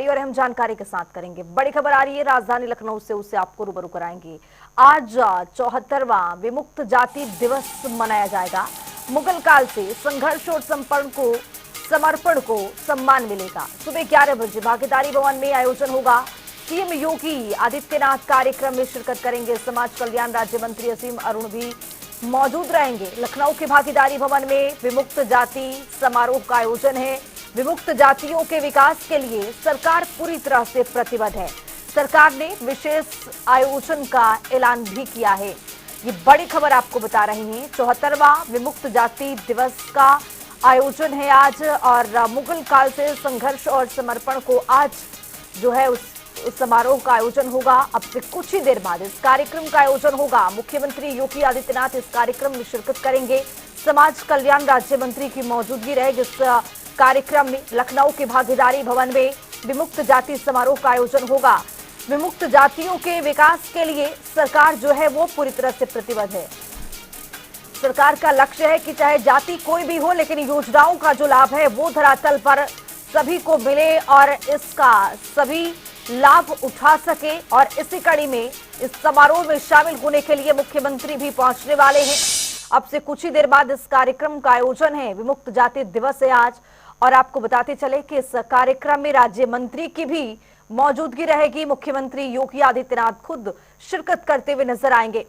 बड़ी और अहम जानकारी के साथ करेंगे। बड़ी खबर आ रही है राजधानी लखनऊ से, उससे आपको रूबरू कराएंगे। आज 74वां विमुक्त जाति दिवस मनाया जाएगा। मुगल काल से संघर्ष और समर्पण को सम्मान मिलेगा। सुबह 11 बजे भागीदारी भवन में आयोजन होगा। सीएम योगी आदित्यनाथ कार्यक्रम में शिरकत करेंगे। समाज कल्याण राज्य मंत्री असीम अरुण भी मौजूद रहेंगे। लखनऊ के भागीदारी भवन में विमुक्त जाति समारोह का आयोजन है। विमुक्त जातियों के विकास के लिए सरकार पूरी तरह से प्रतिबद्ध है। सरकार ने विशेष आयोजन का ऐलान भी किया है। ये बड़ी खबर आपको बता रही हैं। 74वां विमुक्त जाति दिवस का आयोजन है आज, और मुगल काल से संघर्ष और समर्पण को आज जो है उस समारोह का आयोजन होगा। अब से कुछ ही देर बाद इस कार्यक्रम का आयोजन होगा। मुख्यमंत्री योगी आदित्यनाथ इस कार्यक्रम में शिरकत करेंगे। समाज कल्याण राज्य मंत्री की मौजूदगी रहेगी इस कार्यक्रम में। लखनऊ के भागीदारी भवन में विमुक्त जाति समारोह का आयोजन होगा। विमुक्त जातियों के विकास के लिए सरकार जो है वो पूरी तरह से प्रतिबद्ध है। सरकार का लक्ष्य है कि चाहे जाति कोई भी हो, लेकिन योजनाओं का जो लाभ है वो धरातल पर सभी को मिले और इसका सभी लाभ उठा सके। और इसी कड़ी में इस समारोह में शामिल होने के लिए मुख्यमंत्री भी पहुंचने वाले हैं। अब से कुछ ही देर बाद इस कार्यक्रम का आयोजन है। विमुक्त जाति दिवस है आज, और आपको बताते चले कि इस कार्यक्रम में राज्य मंत्री की भी मौजूदगी रहेगी। मुख्यमंत्री योगी आदित्यनाथ खुद शिरकत करते हुए नजर आएंगे।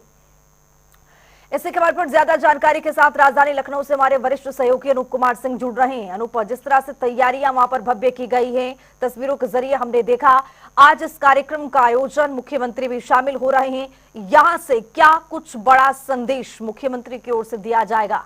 इसी खबर पर ज्यादा जानकारी के साथ राजधानी लखनऊ से हमारे वरिष्ठ सहयोगी अनूप कुमार सिंह जुड़ रहे हैं। अनूप, जिस तरह से तैयारियां वहां पर भव्य की गई हैं, तस्वीरों के जरिए हमने देखा, आज इस कार्यक्रम का आयोजन मुख्यमंत्री भी शामिल हो रहे हैं। यहां से क्या कुछ बड़ा संदेश मुख्यमंत्री की ओर से दिया जाएगा?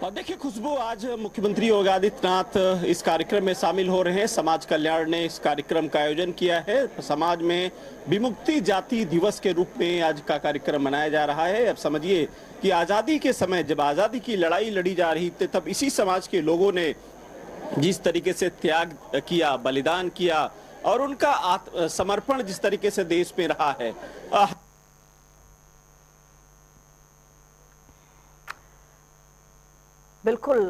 और देखिए खुशबू, आज मुख्यमंत्री योगी आदित्यनाथ इस कार्यक्रम में शामिल हो रहे हैं। समाज कल्याण ने इस कार्यक्रम का आयोजन किया है। समाज में विमुक्ति जाति दिवस के रूप में आज का कार्यक्रम मनाया जा रहा है। अब समझिए कि आज़ादी के समय जब आज़ादी की लड़ाई लड़ी जा रही थी, तब इसी समाज के लोगों ने जिस तरीके से त्याग किया, बलिदान किया, और उनका समर्पण जिस तरीके से देश में रहा है, बिल्कुल।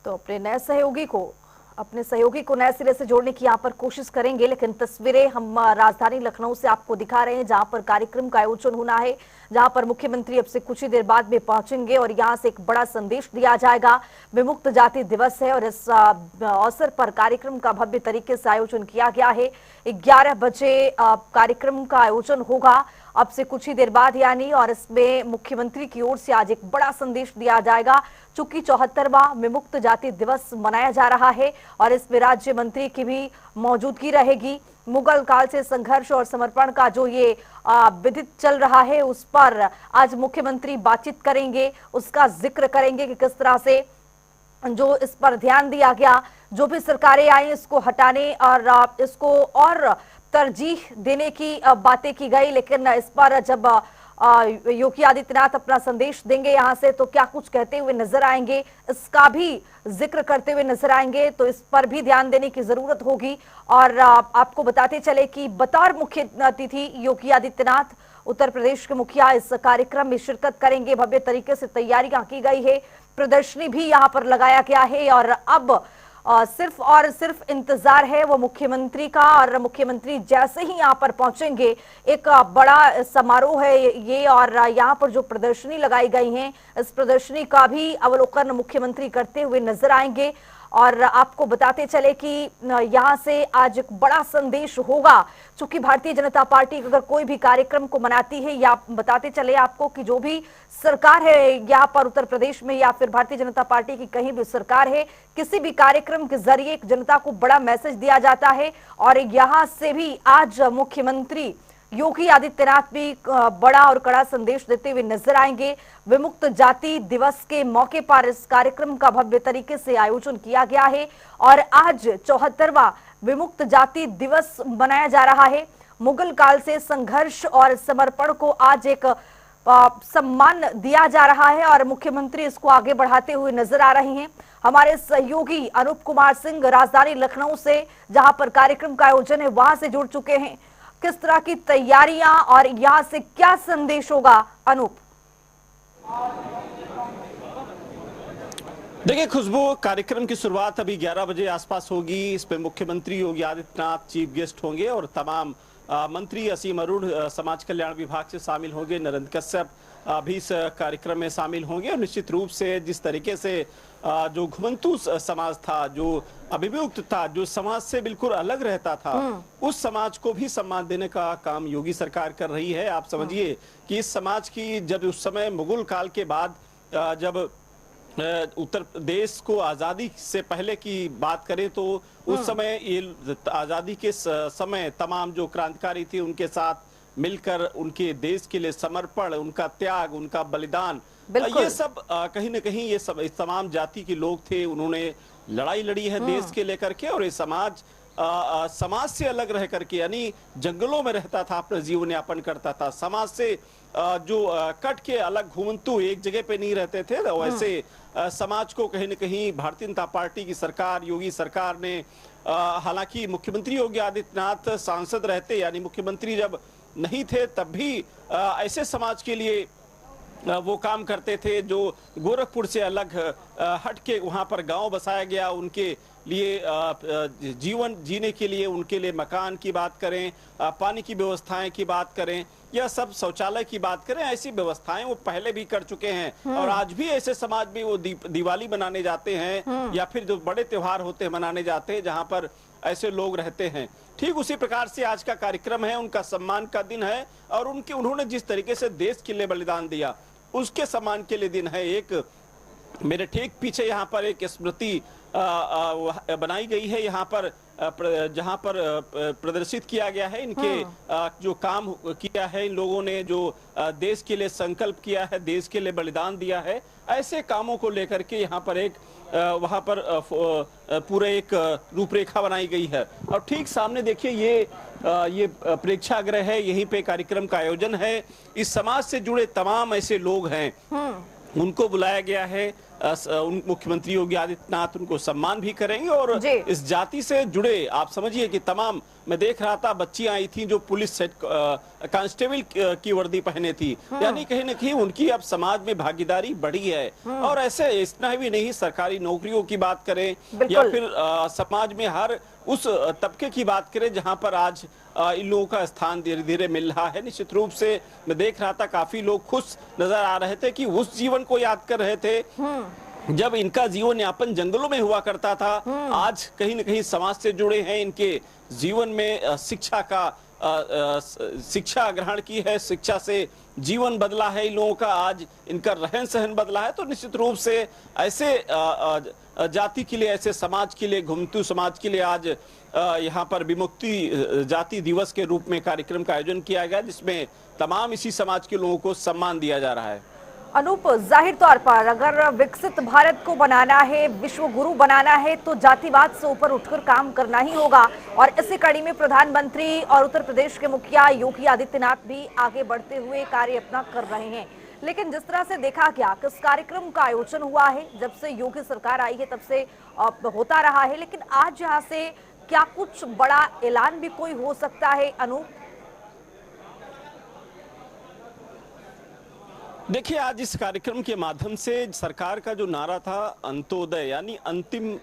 तो अपने सहयोगी को नए सिरे से जोड़ने की यहाँ पर कोशिश करेंगे, लेकिन तस्वीरें हम राजधानी लखनऊ से आपको दिखा रहे हैं, जहां पर कार्यक्रम का आयोजन होना है, जहां पर मुख्यमंत्री अब से कुछ ही देर बाद में पहुंचेंगे और यहां से एक बड़ा संदेश दिया जाएगा। विमुक्त जाति दिवस है और इस अवसर पर कार्यक्रम का भव्य तरीके से आयोजन किया गया है। 11 बजे कार्यक्रम का आयोजन होगा अब से कुछ ही देर बाद यानी, और इसमें मुख्यमंत्री की ओर से आज एक बड़ा संदेश दिया जाएगा। चूंकि 74वां विमुक्त जाति दिवस मनाया जा रहा है और इसमें राज्य मंत्री की भी मौजूदगी रहेगी। मुगल काल से संघर्ष और समर्पण का जो ये विदित चल रहा है, उस पर आज मुख्यमंत्री बातचीत करेंगे, उसका जिक्र करेंगे कि किस तरह से जो इस पर ध्यान दिया गया, जो भी सरकारें आई इसको हटाने और इसको और तरजीह देने की बातें की गई। लेकिन इस पर जब योगी आदित्यनाथ अपना संदेश देंगे यहां से, तो क्या कुछ कहते हुए नजर आएंगे, इसका भी जिक्र करते हुए नजर आएंगे, तो इस पर भी ध्यान देने की जरूरत होगी। और आपको बताते चले कि बतौर मुख्य अतिथि योगी आदित्यनाथ उत्तर प्रदेश के मुखिया इस कार्यक्रम में शिरकत करेंगे। भव्य तरीके से तैयारियां की गई है, प्रदर्शनी भी यहां पर लगाया गया है, और अब सिर्फ और सिर्फ इंतजार है वो मुख्यमंत्री का। और मुख्यमंत्री जैसे ही यहां पर पहुंचेंगे, एक बड़ा समारोह है ये, और यहां पर जो प्रदर्शनी लगाई गई है, इस प्रदर्शनी का भी अवलोकन मुख्यमंत्री करते हुए नजर आएंगे। और आपको बताते चले कि यहां से आज एक बड़ा संदेश होगा। चूंकि भारतीय जनता पार्टी अगर कोई भी कार्यक्रम को मनाती है, या बताते चले आपको कि जो भी सरकार है यहाँ पर उत्तर प्रदेश में, या फिर भारतीय जनता पार्टी की कहीं भी सरकार है, किसी भी कार्यक्रम के जरिए जनता को बड़ा मैसेज दिया जाता है। और यहां से भी आज मुख्यमंत्री योगी आदित्यनाथ भी बड़ा और कड़ा संदेश देते हुए नजर आएंगे। विमुक्त जाति दिवस के मौके पर इस कार्यक्रम का भव्य तरीके से आयोजन किया गया है, और आज 74वां विमुक्त जाति दिवस मनाया जा रहा है। मुगल काल से संघर्ष और समर्पण को आज एक सम्मान दिया जा रहा है, और मुख्यमंत्री इसको आगे बढ़ाते हुए नजर आ रहे हैं। हमारे सहयोगी अनूप कुमार सिंह राजधानी लखनऊ से, जहां पर कार्यक्रम का आयोजन है, वहां से जुड़ चुके हैं। किस तरह की तैयारियां और यहां से क्या संदेश होगा अनूप? देखिए खुशबू, कार्यक्रम की शुरुआत अभी 11 बजे आसपास होगी। इसमें मुख्यमंत्री योगी आदित्यनाथ चीफ गेस्ट होंगे और तमाम मंत्री असीम अरुण समाज कल्याण विभाग से शामिल होंगे। नरेंद्र कश्यप भी इस कार्यक्रम में शामिल होंगे और निश्चित रूप से जिस तरीके से जो घुमंतु समाज था, जो अभिमुक्त था, जो समाज से बिल्कुल अलग रहता था, उस समाज को भी सम्मान देने का काम योगी सरकार कर रही है। आप समझिए कि इस समाज की जब उस समय मुगल काल के बाद जब उत्तर प्रदेश को आजादी से पहले की बात करें तो उस समय ये आजादी के समय तमाम जो क्रांतिकारी थे उनके साथ मिलकर उनके देश के लिए समर्पण, उनका त्याग, उनका बलिदान, ये सब कहीं ना कहीं ये सब इस तमाम जाति के लोग थे। उन्होंने लड़ाई लड़ी है देश के लेकर के और ये समाज समाज से अलग रह करके, यानी जंगलों में रहता था, अपना जीवन यापन करता था, समाज से जो कट के अलग घुमंतु एक जगह पे नहीं रहते थे। वैसे समाज को कहीं न कहीं भारतीय जनता पार्टी की सरकार, योगी सरकार ने, हालांकि मुख्यमंत्री योगी आदित्यनाथ सांसद रहते, यानी मुख्यमंत्री जब नहीं थे तब भी ऐसे समाज के लिए वो काम करते थे जो गोरखपुर से अलग हट के वहां पर गांव बसाया गया, उनके लिए जीवन जीने के लिए उनके लिए मकान की बात करें, पानी की व्यवस्थाएं की बात करें, या सब शौचालय की बात करें, ऐसी व्यवस्थाएं वो पहले भी कर चुके हैं। और आज भी ऐसे समाज में वो दिवाली मनाने जाते हैं या फिर जो बड़े त्योहार होते हैं मनाने जाते हैं जहां पर ऐसे लोग रहते हैं। ठीक उसी प्रकार से आज का कार्यक्रम है, उनका सम्मान का दिन है और उन्होंने जिस तरीके से देश के लिए बलिदान दिया उसके सम्मान के लिए दिन है। एक मेरे ठीक पीछे यहाँ पर एक स्मृति बनाई गई है, यहाँ पर जहाँ पर प्रदर्शित किया गया है इनके जो काम किया है इन लोगों ने, जो देश के लिए संकल्प किया है, देश के लिए बलिदान दिया है, ऐसे कामों को लेकर के यहाँ पर एक वहाँ पर पूरे एक रूपरेखा बनाई गई है। और ठीक सामने देखिए ये प्रेक्षागृह है, यहीं पे कार्यक्रम का आयोजन है। इस समाज से जुड़े तमाम ऐसे लोग हैं, उनको बुलाया गया है। मुख्यमंत्री योगी आदित्यनाथ उनको सम्मान भी करेंगे और इस जाति से जुड़े, आप समझिए कि तमाम, मैं देख रहा था बच्चियां आई थी जो पुलिस कांस्टेबल की वर्दी पहने थी, यानी कहीं न कहीं उनकी अब समाज में भागीदारी बढ़ी है। और ऐसे इतना भी नहीं, सरकारी नौकरियों की बात करें या फिर समाज में हर उस तबके की बात करें जहां पर आज इन लोगों का स्थान धीरे धीरे मिल रहा है। निश्चित रूप से मैं देख रहा था काफी लोग खुश नजर आ रहे थे कि उस जीवन को याद कर रहे थे जब इनका जीवन यापन जंगलों में हुआ करता था। आज कहीं न कहीं समाज से जुड़े हैं, इनके जीवन में शिक्षा ग्रहण की है, शिक्षा से जीवन बदला है इन लोगों का, आज इनका रहन सहन बदला है। तो निश्चित रूप से ऐसे जाति के लिए, ऐसे समाज के लिए, घुमंतु समाज के लिए आज यहाँ पर विमुक्ति जाति दिवस के रूप में कार्यक्रम का आयोजन किया गया, जिसमें तमाम इसी समाज के लोगों को सम्मान दिया जा रहा है। अनूप, जाहिर तौर पर अगर विकसित भारत को बनाना है, विश्व गुरु बनाना है, तो जातिवाद से ऊपर उठकर काम करना ही होगा। और इसी कड़ी में प्रधानमंत्री और उत्तर प्रदेश के मुखिया योगी आदित्यनाथ भी आगे बढ़ते हुए कार्य अपना कर रहे हैं। लेकिन जिस तरह से देखा गया, किस कार्यक्रम का आयोजन हुआ है, जब से योगी सरकार आई है तब से होता रहा है, लेकिन आज यहाँ से क्या कुछ बड़ा ऐलान भी कोई हो सकता है अनूप? देखिए, आज इस कार्यक्रम के माध्यम से सरकार का जो नारा था अंत्योदय, यानी अंतिम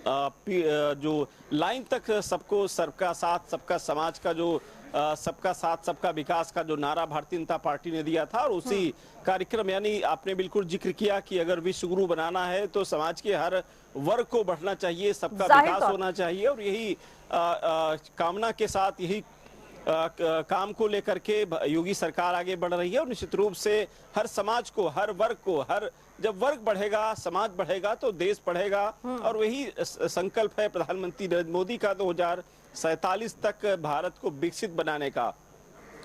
जो लाइन तक सबको, सबका साथ सबका समाज का जो सबका साथ सबका विकास का जो नारा भारतीय जनता पार्टी ने दिया था, और उसी कार्यक्रम, यानी आपने बिल्कुल जिक्र किया कि अगर विश्व गुरु बनाना है तो समाज के हर वर्ग को बढ़ना चाहिए, सबका विकास होना चाहिए। और यही कामना के साथ, यही काम को लेकर के योगी सरकार आगे बढ़ रही है। और निश्चित रूप से हर समाज को, हर वर्ग को, जब वर्ग बढ़ेगा, समाज बढ़ेगा तो देश बढ़ेगा। और वही संकल्प है प्रधानमंत्री नरेंद्र मोदी का 2047 तक भारत को विकसित बनाने का।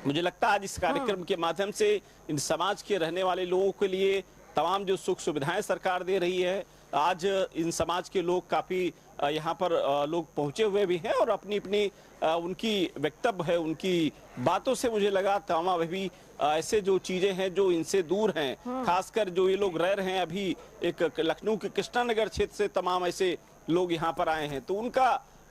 मुझे लगता है आज इस कार्यक्रम के माध्यम से इन समाज के रहने वाले लोगों के लिए तमाम जो सुख सुविधाएं सरकार दे रही है, आज इन समाज के लोग काफी यहाँ पर लोग पहुंचे हुए भी हैं और अपनी अपनी उनकी वक्तव्य है, उनकी बातों से मुझे लगा तमाम भी ऐसे जो चीजें हैं जो इनसे दूर हैं, खासकर जो ये लोग रह रहे हैं अभी एक लखनऊ के कृष्णानगर क्षेत्र से, तमाम ऐसे लोग यहाँ पर आए हैं, तो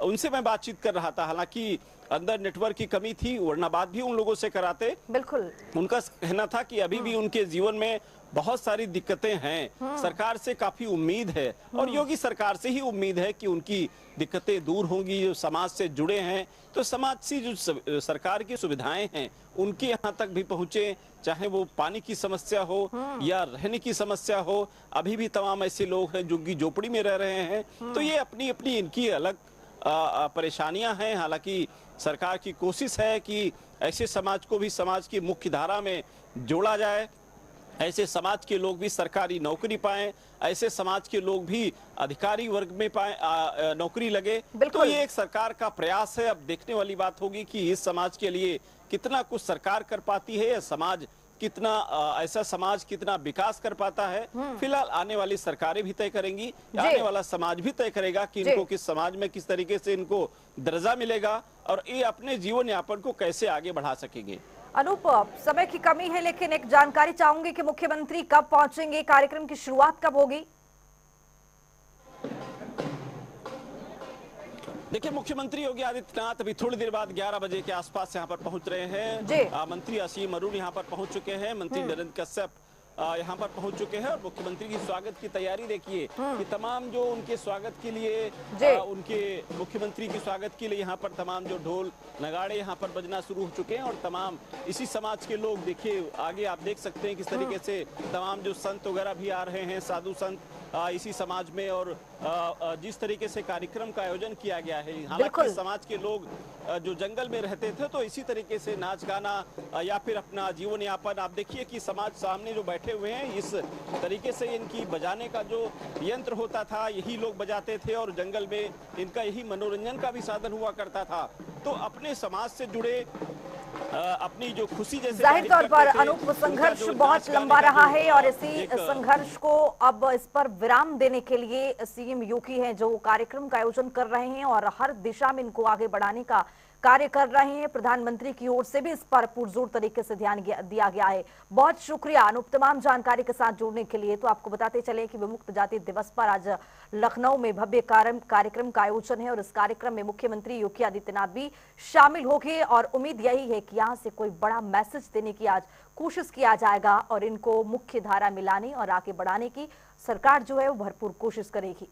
उनसे मैं बातचीत कर रहा था। हालांकि अंदर नेटवर्क की कमी थी, वरना बात भी उन लोगों से कराते। बिल्कुल। उनका कहना था कि अभी भी उनके जीवन में बहुत सारी दिक्कतें हैं, सरकार से काफी उम्मीद है और योगी सरकार से ही उम्मीद है कि उनकी दिक्कतें दूर होंगी। जो समाज से जुड़े हैं तो समाज से जो सरकार की सुविधाएं हैं उनके यहाँ तक भी पहुंचे, चाहे वो पानी की समस्या हो या रहने की समस्या हो। अभी भी तमाम ऐसे लोग हैं जो कि झोपड़ी में रह रहे हैं, तो ये अपनी अपनी इनकी अलग परेशानियां हैं। हालांकि सरकार की कोशिश है कि ऐसे समाज को भी समाज की मुख्य धारा में जोड़ा जाए, ऐसे समाज के लोग भी सरकारी नौकरी पाएं, ऐसे समाज के लोग भी अधिकारी वर्ग में पाएं, नौकरी लगे। तो ये एक सरकार का प्रयास है। अब देखने वाली बात होगी कि इस समाज के लिए कितना कुछ सरकार कर पाती है या समाज कितना ऐसा समाज कितना विकास कर पाता है। फिलहाल आने वाली सरकारें भी तय करेंगी, आने वाला समाज भी तय करेगा कि इनको किस समाज में किस तरीके से इनको दर्जा मिलेगा और ये अपने जीवन यापन को कैसे आगे बढ़ा सकेंगे। अनूप, समय की कमी है लेकिन एक जानकारी चाहूंगी कि मुख्यमंत्री कब पहुंचेंगे, कार्यक्रम की शुरुआत कब होगी? देखिए, मुख्यमंत्री योगी आदित्यनाथ अभी थोड़ी देर बाद 11 बजे के आसपास यहाँ पर पहुंच रहे हैं। मंत्री असीम अरुण यहाँ पर पहुंच चुके हैं, मंत्री नरेंद्र कश्यप यहाँ पर पहुंच चुके हैं और मुख्यमंत्री की स्वागत की तैयारी देखिए कि तमाम जो उनके स्वागत के लिए उनके मुख्यमंत्री की स्वागत के लिए यहाँ पर तमाम जो ढोल नगाड़े यहाँ पर बजना शुरू हो चुके हैं और तमाम इसी समाज के लोग देखिए आगे आप देख सकते हैं किस तरीके से तमाम जो संत वगैरह भी आ रहे हैं, साधु संत इसी समाज में। और जिस तरीके से कार्यक्रम का आयोजन किया गया है, हालांकि समाज के लोग जो जंगल में रहते थे तो इसी तरीके से नाच गाना या फिर अपना जीवन यापन, आप देखिए कि समाज सामने जो बैठे हुए हैं इस तरीके से इनकी बजाने का जो यंत्र होता था यही लोग बजाते थे और जंगल में इनका यही मनोरंजन का भी साधन हुआ करता था। तो अपने समाज से जुड़े अपनी जो खुशी जैसे जाहिर तौर पर अनूप संघर्ष बहुत लंबा रहा है और इसी संघर्ष को अब इस पर विराम देने के लिए सीएम योगी हैं जो कार्यक्रम का आयोजन कर रहे हैं और हर दिशा में इनको आगे बढ़ाने का कार्य कर रहे हैं। प्रधानमंत्री की ओर से भी इस पर पुरजोर तरीके से ध्यान दिया गया है। बहुत शुक्रिया अनूप तमाम जानकारी के साथ जुड़ने के लिए। तो आपको बताते चले कि विमुक्त जाति दिवस पर आज लखनऊ में भव्य कार्यक्रम का आयोजन है और इस कार्यक्रम में मुख्यमंत्री योगी आदित्यनाथ भी शामिल होंगे और उम्मीद यही है कि यहाँ से कोई बड़ा मैसेज देने की आज कोशिश किया जाएगा और इनको मुख्य धारा में लाने और आगे बढ़ाने की सरकार जो है वो भरपूर कोशिश करेगी।